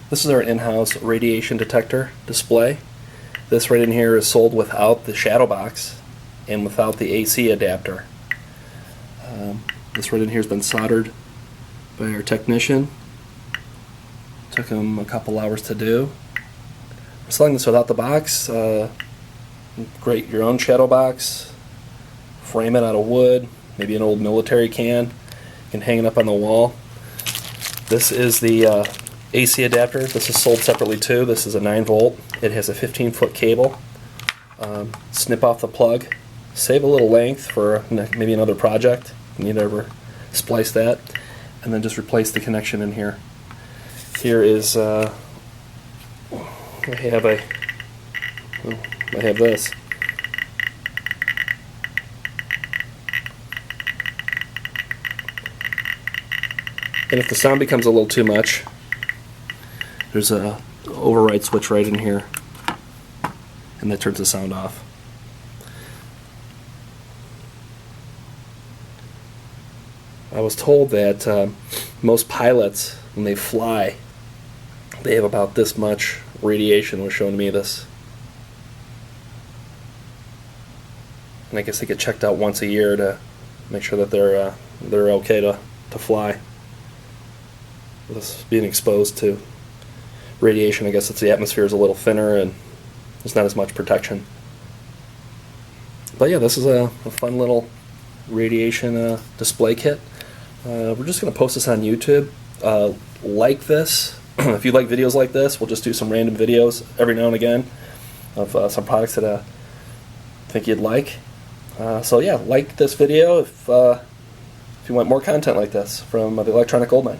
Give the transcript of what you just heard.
This is our in-house radiation detector display. This right in here is sold without the shadowbox and without the AC adapter. This right in here has been soldered by our technician. Took him a couple hours to do. We're selling this without the box. Create your own shadowbox. Frame it out of wood, maybe an old military can. You can hang it up on the wall. This is the AC adapter. This is sold separately too. This is a 9-volt. It has a 15-foot cable. Snip off the plug. Save a little length for maybe another project. You need to ever splice that. And then just replace the connection in here. Here is, I have this. And if the sound becomes a little too much, there's a override switch right in here, and that turns the sound off. I was told that most pilots, when they fly, they have about this much radiation. Was showing me this, and I guess they get checked out once a year to make sure that they're okay to fly. This being exposed to radiation, I guess it's the atmosphere is a little thinner and there's not as much protection. But yeah, this is a fun little radiation display kit. We're just going to post this on YouTube. Like this. If you like videos like this, we'll just do some random videos every now and again of some products that I think you'd like. So yeah, like this video if you want more content like this from the Electronic Gold Mine.